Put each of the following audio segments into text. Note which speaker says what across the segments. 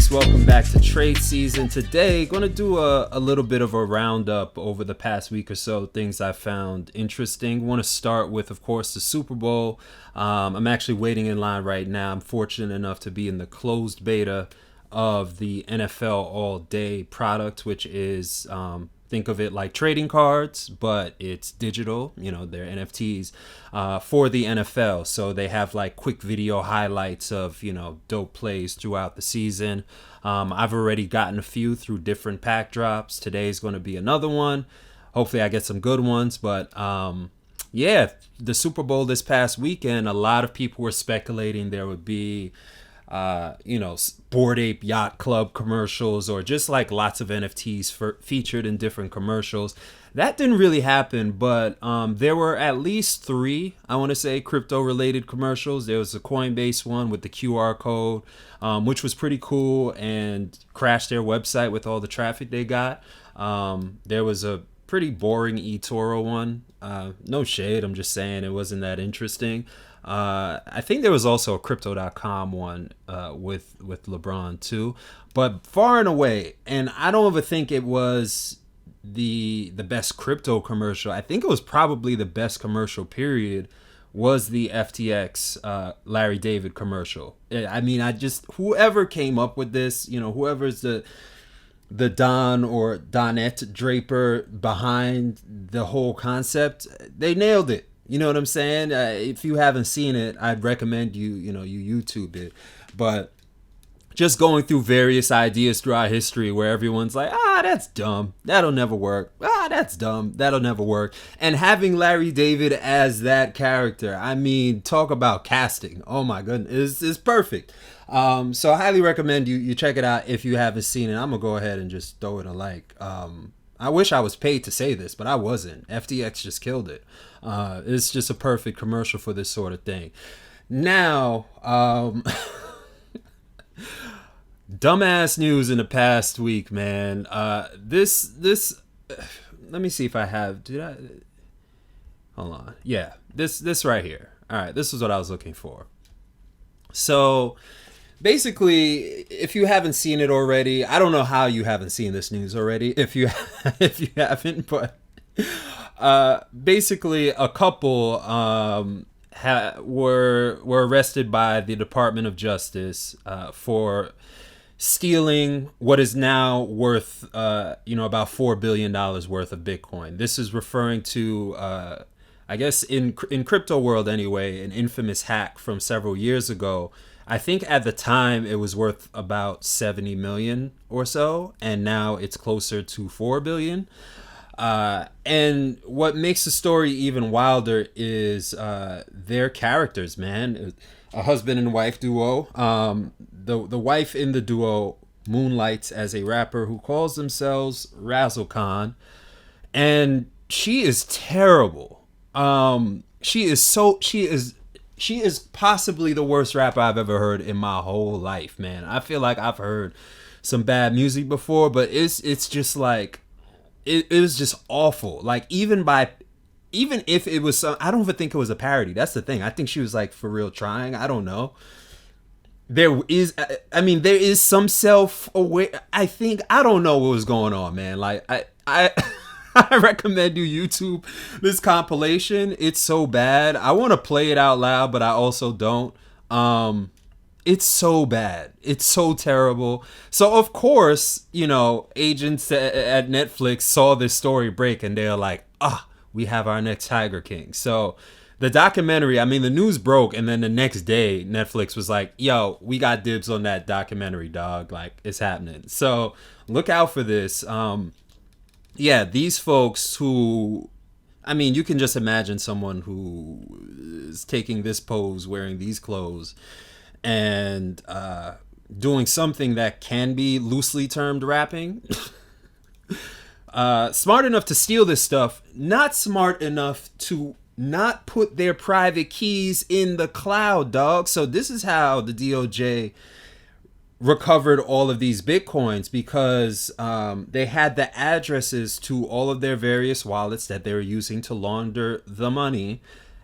Speaker 1: peace. Welcome back to Trade Season. Today, going to do a little bit of a roundup over the past week or so, things I found interesting. Want to start with, of course, the Super Bowl. I'm actually waiting in line right now. I'm fortunate enough to be in the closed beta of the NFL All Day product, which is, think of it like trading cards, but it's digital. You know, they're NFTs for the NFL. So they have like quick video highlights of, you know, dope plays throughout the season. I've already gotten a few through different pack drops. Today's going to be another one. Hopefully I get some good ones. But yeah, the Super Bowl this past weekend, a lot of people were speculating there would be Bored Ape Yacht Club commercials or just like lots of NFTs featured in different commercials. That didn't really happen, but there were at least 3, I want to say, crypto related commercials. There was a Coinbase one with the QR code, which was pretty cool and crashed their website with all the traffic they got. There was a pretty boring eToro one. No shade, I'm just saying it wasn't that interesting. I think there was also a crypto.com one with LeBron too, but far and away, and I don't ever think it was the best crypto commercial. I think it was probably the best commercial period was the FTX Larry David commercial. I mean, whoever came up with this, you know, whoever's the Don or Donette Draper behind the whole concept, they nailed it. You know what I'm saying? If you haven't seen it, I'd recommend you YouTube it. But just going through various ideas throughout history where everyone's like, that's dumb, that'll never work. That's dumb, that'll never work. And having Larry David as that character, I mean, talk about casting. Oh my goodness, it's perfect. So I highly recommend you check it out if you haven't seen it. I'm gonna go ahead and just throw it a like. I wish I was paid to say this, but I wasn't. FTX just killed it. It's just a perfect commercial for this sort of thing. Now, dumbass news in the past week, man. This. Let me see if I have. Hold on. Yeah, this right here. All right, this is what I was looking for. So, basically, if you haven't seen it already, I don't know how you haven't seen this news already. If you haven't, but basically, a couple were arrested by the Department of Justice for stealing what is now worth about $4 billion worth of Bitcoin. This is referring to I guess in crypto world anyway, an infamous hack from several years ago. I think at the time it was worth about 70 million or so, and now it's closer to 4 billion. And what makes the story even wilder is their characters, man. A husband and wife duo. The wife in the duo moonlights as a rapper who calls themselves Razzle, and she is terrible. She is possibly the worst rapper I've ever heard in my whole life, man. I feel like I've heard some bad music before, but it's just like it was just awful. Like even if it was I don't even think it was a parody. That's the thing. I think she was like for real trying. I don't know. There is some self-aware. I don't know what was going on, man. Like I I recommend you YouTube this compilation. It's so bad. I want to play it out loud, but I also don't. It's so bad. It's so terrible. So of course, agents at Netflix saw this story break and they're like, we have our next Tiger King. So the documentary, the news broke, and then the next day Netflix was like, yo, we got dibs on that documentary, dog. Like, it's happening. So look out for this. Yeah, these folks who, you can just imagine someone who is taking this pose, wearing these clothes, and doing something that can be loosely termed rapping. Smart enough to steal this stuff, not smart enough to not put their private keys in the cloud, dog. So this is how the DOJ recovered all of these Bitcoins, because they had the addresses to all of their various wallets that they were using to launder the money,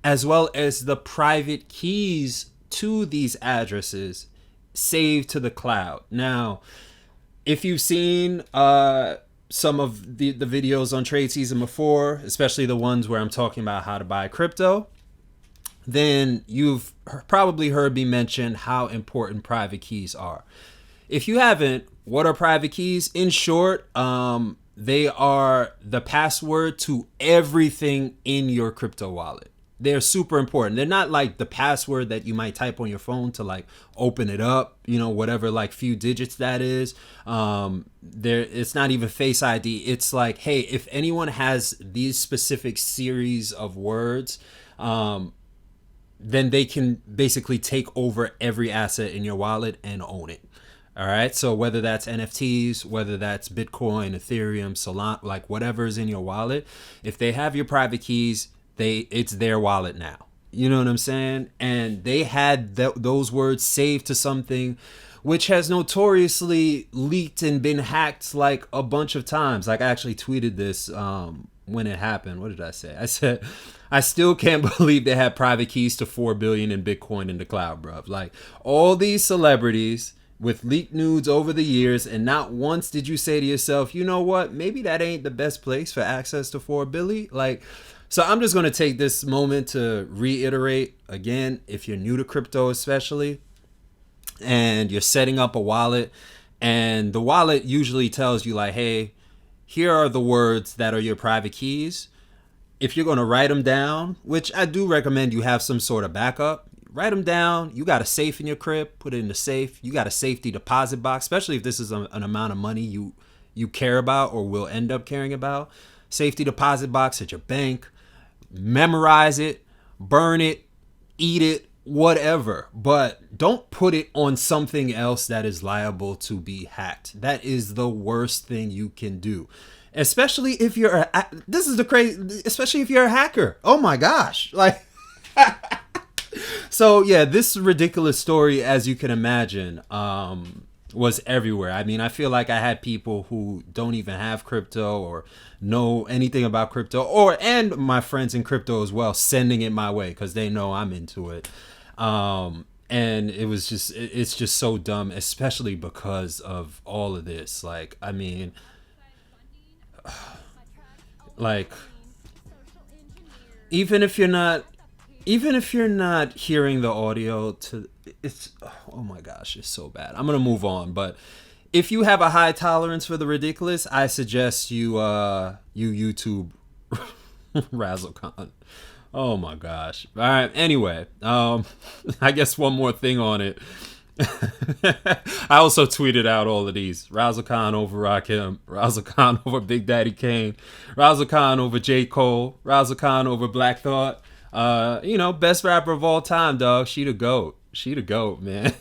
Speaker 1: as well as the private keys to these addresses saved to the cloud. Now, if you've seen some of the videos on Trade Season before, especially the ones where I'm talking about how to buy crypto, then you've probably heard me mention how important private keys are. If you haven't, what are private keys? In short, they are the password to everything in your crypto wallet. They're super important. They're not like the password that you might type on your phone to like open it up, you know, whatever like few digits that is. It's not even Face ID. It's like, hey, if anyone has these specific series of words, then they can basically take over every asset in your wallet and own it. All right. So whether that's NFTs, whether that's Bitcoin, Ethereum, Solana, like whatever's in your wallet, if they have your private keys, it's their wallet now. You know what I'm saying? And they had those words saved to something which has notoriously leaked and been hacked like a bunch of times. Like I actually tweeted this when it happened. What did I say? I said, I still can't believe they had private keys to 4 billion in Bitcoin in the cloud, bruv. Like all these celebrities with leaked nudes over the years, and not once did you say to yourself, you know what, maybe that ain't the best place for access to 4 billion. Like, so I'm just going to take this moment to reiterate again, if you're new to crypto especially, and you're setting up a wallet, and the wallet usually tells you like, hey, here are the words that are your private keys. If you're going to write them down, which I do recommend you have some sort of backup, write them down. You got a safe in your crib, put it in the safe. You got a safety deposit box, especially if this is an amount of money you care about or will end up caring about. Safety deposit box at your bank. Memorize it, burn it, eat it, whatever. But don't put it on something else that is liable to be hacked. That is the worst thing you can do. Especially if you're especially if you're a hacker. Oh my gosh. Like so yeah, this ridiculous story, as you can imagine, was everywhere. I mean, I feel like I had people who don't even have crypto or know anything about crypto, and my friends in crypto as well, sending it my way because they know I'm into it. And it's just so dumb, especially because of all of this. Like, I mean, like, even if you're not hearing the audio it's, oh my gosh, it's so bad. I'm gonna move on, but if you have a high tolerance for the ridiculous, I suggest you YouTube Razzle. Oh my gosh. All right, anyway, I guess one more thing on it. I also tweeted out all of these. Razzle over Rakim, Razzle over Big Daddy Kane, Razzle over J. Cole, Razzle over Black Thought. Best rapper of all time, dog. She the GOAT, man.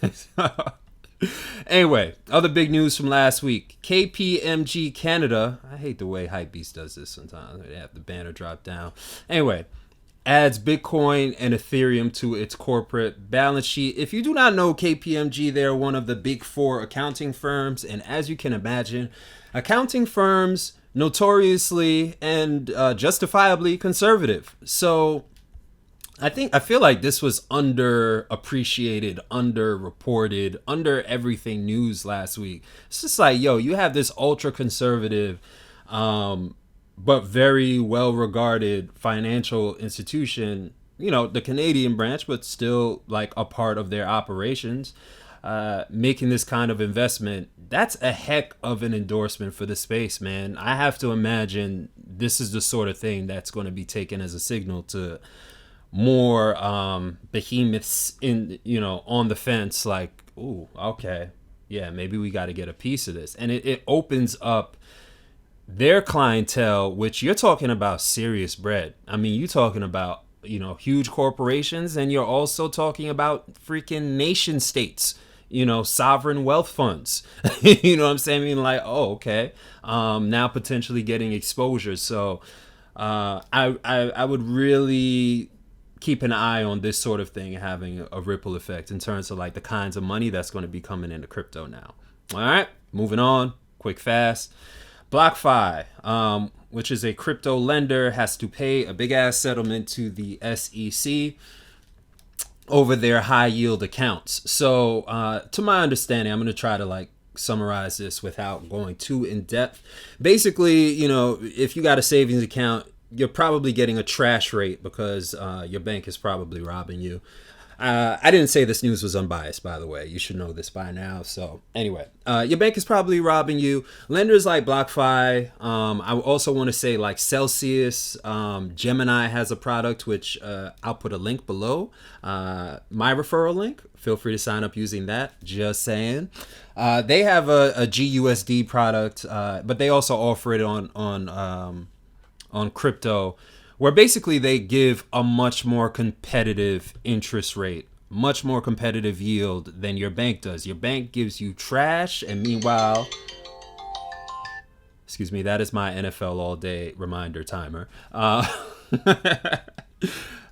Speaker 1: Anyway, other big news from last week. KPMG Canada. I hate the way Hypebeast does this sometimes. They have the banner drop down. Anyway, adds Bitcoin and Ethereum to its corporate balance sheet. If you do not know KPMG, they're one of the big four accounting firms. And as you can imagine, accounting firms notoriously and justifiably conservative. So I feel like this was underappreciated, underreported, under everything news last week. It's just like, yo, you have this ultra conservative, but very well regarded financial institution, the Canadian branch, but still like a part of their operations, making this kind of investment. That's a heck of an endorsement for the space, man. I have to imagine this is the sort of thing that's going to be taken as a signal to more behemoths on the fence, like, ooh, okay, yeah, maybe we got to get a piece of this. And it opens up their clientele, which you're talking about serious bread. I mean, you're talking about, huge corporations, and you're also talking about freaking nation states, sovereign wealth funds. You know what I'm saying? I mean, like, oh, okay, now potentially getting exposure. So I would really keep an eye on this sort of thing having a ripple effect in terms of like the kinds of money that's going to be coming into crypto now. All right, moving on, quick, fast. BlockFi, which is a crypto lender, has to pay a big ass settlement to the SEC. over their high yield accounts. So, to my understanding, I'm going to try to like summarize this without going too in depth. Basically, if you got a savings account, you're probably getting a trash rate because your bank is probably robbing you. I didn't say this news was unbiased, by the way. You should know this by now. So anyway, your bank is probably robbing you. Lenders like BlockFi. I also want to say like Celsius. Gemini has a product which I'll put a link below. My referral link. Feel free to sign up using that. Just saying. They have a GUSD product, but they also offer it on crypto, where basically they give a much more competitive interest rate, much more competitive yield than your bank does. Your bank gives you trash, and meanwhile, excuse me, that is my NFL all day reminder timer.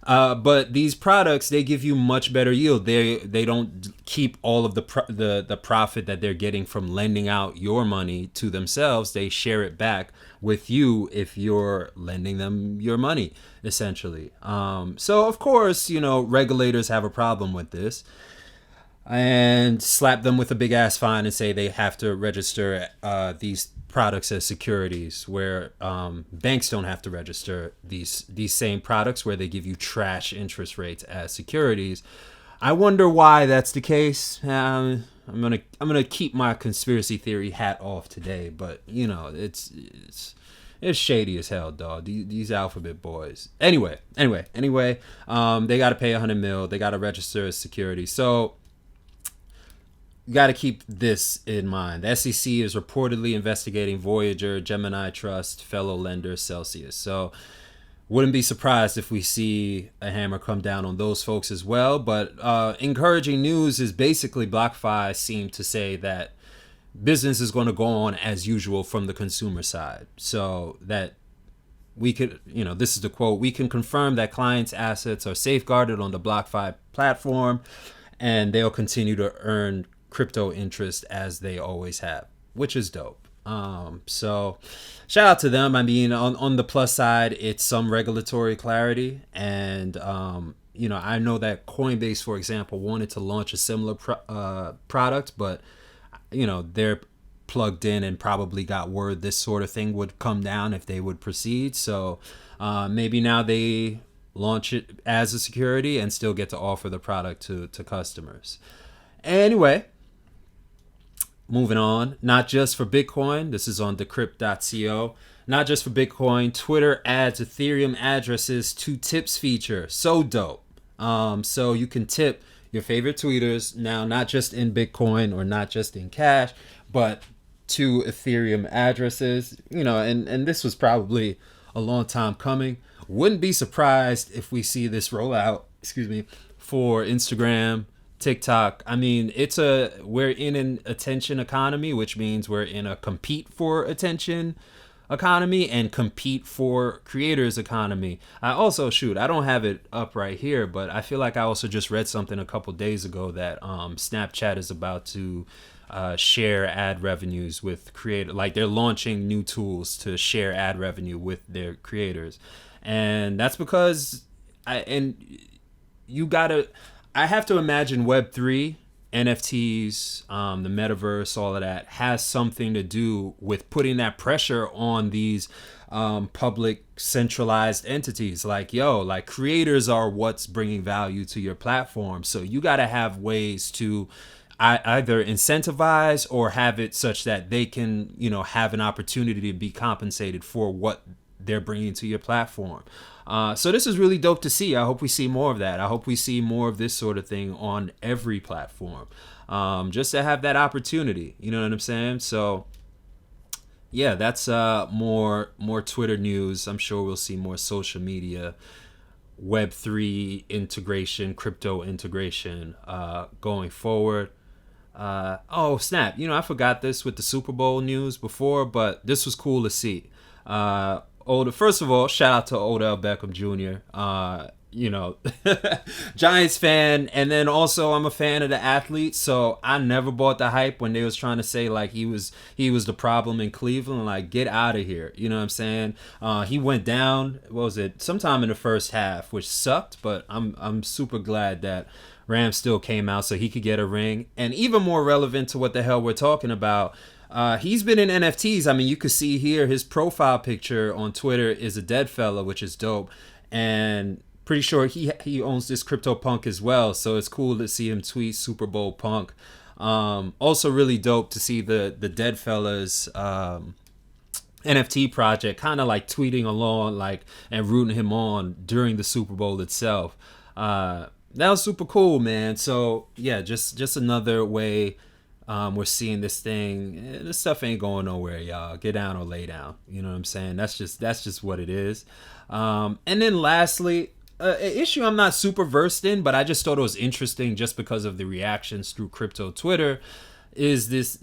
Speaker 1: But these products, they give you much better yield. They don't keep all of the profit that they're getting from lending out your money to themselves. They share it back with you if you're lending them your money, essentially. So of course, regulators have a problem with this and slap them with a big ass fine and say they have to register these products as securities, where banks don't have to register these same products where they give you trash interest rates as securities. I wonder why that's the case. I'm gonna keep my conspiracy theory hat off today, but it's shady as hell, dog. These alphabet boys. Anyway, they got to pay $100 million. They got to register as security. So you got to keep this in mind. The SEC is reportedly investigating Voyager, Gemini Trust, fellow lender Celsius. So wouldn't be surprised if we see a hammer come down on those folks as well. But encouraging news is basically BlockFi seemed to say that business is going to go on as usual from the consumer side. So that we could, this is the quote, "We can confirm that clients' assets are safeguarded on the BlockFi platform, and they'll continue to earn crypto interest as they always have," which is dope. So shout out to them. I mean, on the plus side, it's some regulatory clarity, and I know that Coinbase, for example, wanted to launch a similar product, but they're plugged in and probably got word this sort of thing would come down if they would proceed. So maybe now they launch it as a security and still get to offer the product to customers. Anyway, moving on, not just for Bitcoin. This is on decrypt.co. Not just for Bitcoin, Twitter adds Ethereum addresses to tips feature. So dope. So you can tip your favorite tweeters now, not just in Bitcoin or not just in cash, but to Ethereum addresses. And this was probably a long time coming. Wouldn't be surprised if we see this roll out, for Instagram, TikTok. I mean, we're in an attention economy, which means we're in a compete for attention economy and compete for creators economy. I don't have it up right here, but I feel like I also just read something a couple days ago that Snapchat is about to share ad revenues with creators. Like, they're launching new tools to share ad revenue with their creators, and that's because I have to imagine Web3, NFTs, the metaverse, all of that has something to do with putting that pressure on these public centralized entities. Like creators are what's bringing value to your platform. So you got to have ways to either incentivize or have it such that they can, have an opportunity to be compensated for what they're bringing to your platform. So this is really dope to see. I hope we see more of that. I hope we see more of this sort of thing on every platform, just to have that opportunity. You know what I'm saying? So yeah, that's more Twitter news. I'm sure we'll see more social media, Web3 integration, crypto integration going forward. Oh snap! I forgot this with the Super Bowl news before, but this was cool to see. First of all, shout out to Odell Beckham Jr. Giants fan, and then also I'm a fan of the athlete, so I never bought the hype when they was trying to say like he was the problem in Cleveland. Like, get out of here, you know what I'm saying? He went down, what was it, sometime in the first half, which sucked, but I'm super glad that Rams still came out so he could get a ring. And even more relevant to what the hell we're talking about, he's been in NFTs. I mean, you could see here his profile picture on Twitter is a dead fella, which is dope. And pretty sure he owns this CryptoPunk as well. So it's cool to see him tweet Super Bowl Punk. Also really dope to see the dead fella's NFT project kind of like tweeting along like and rooting him on during the Super Bowl itself. That was super cool, man. So yeah, just another way we're seeing this thing. This stuff ain't going nowhere, y'all. Get down or lay down. You know what I'm saying? That's just what it is. And then lastly, an issue I'm not super versed in, but I just thought it was interesting just because of the reactions through crypto Twitter, is this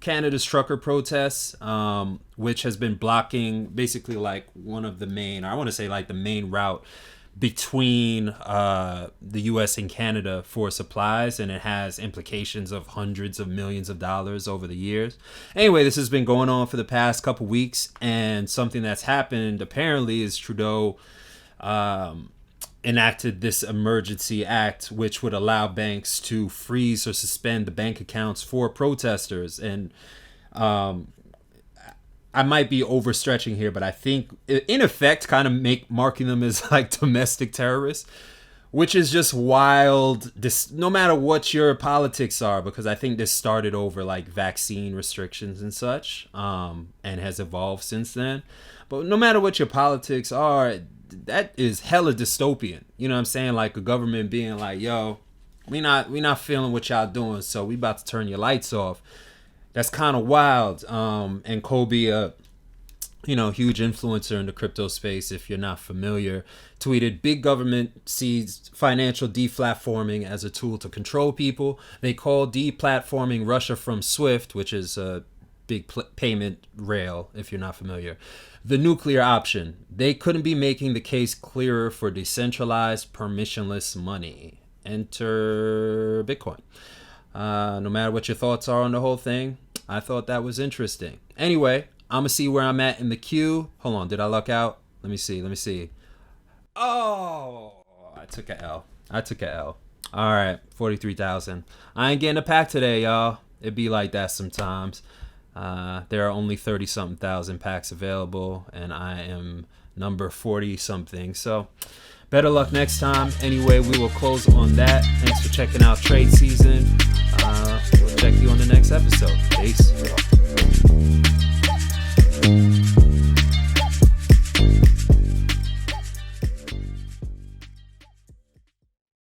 Speaker 1: Canada's trucker protests, which has been blocking basically like one of the main, I want to say like the main route between the US and Canada for supplies, and it has implications of hundreds of millions of dollars over the years. Anyway, this has been going on for the past couple weeks, and something that's happened apparently is Trudeau enacted this emergency act which would allow banks to freeze or suspend the bank accounts for protesters. And I might be overstretching here, but I think in effect kind of marking them as like domestic terrorists, which is just wild. This, no matter what your politics are, because I think this started over like vaccine restrictions and such, and has evolved since then. But no matter what your politics are, that is hella dystopian. You know what I'm saying? Like a government being like, yo, we not feeling what y'all doing, so we about to turn your lights off. That's kind of wild. And Kobe, huge influencer in the crypto space, if you're not familiar, tweeted, "Big government sees financial deplatforming as a tool to control people. They call deplatforming Russia from SWIFT," which is a big payment rail, if you're not familiar, "the nuclear option. They couldn't be making the case clearer for decentralized, permissionless money. Enter Bitcoin." No matter what your thoughts are on the whole thing, I thought that was interesting. Anyway, I'm going to see where I'm at in the queue. Hold on, did I luck out? Let me see. Oh, I took a L. All right, 43,000. I ain't getting a pack today, y'all. It be like that sometimes. There are only 30-something thousand packs available, and I am number 40-something. So better luck next time. Anyway, we will close on that. Thanks for checking out Trade Season. We'll check you on the next episode. Peace.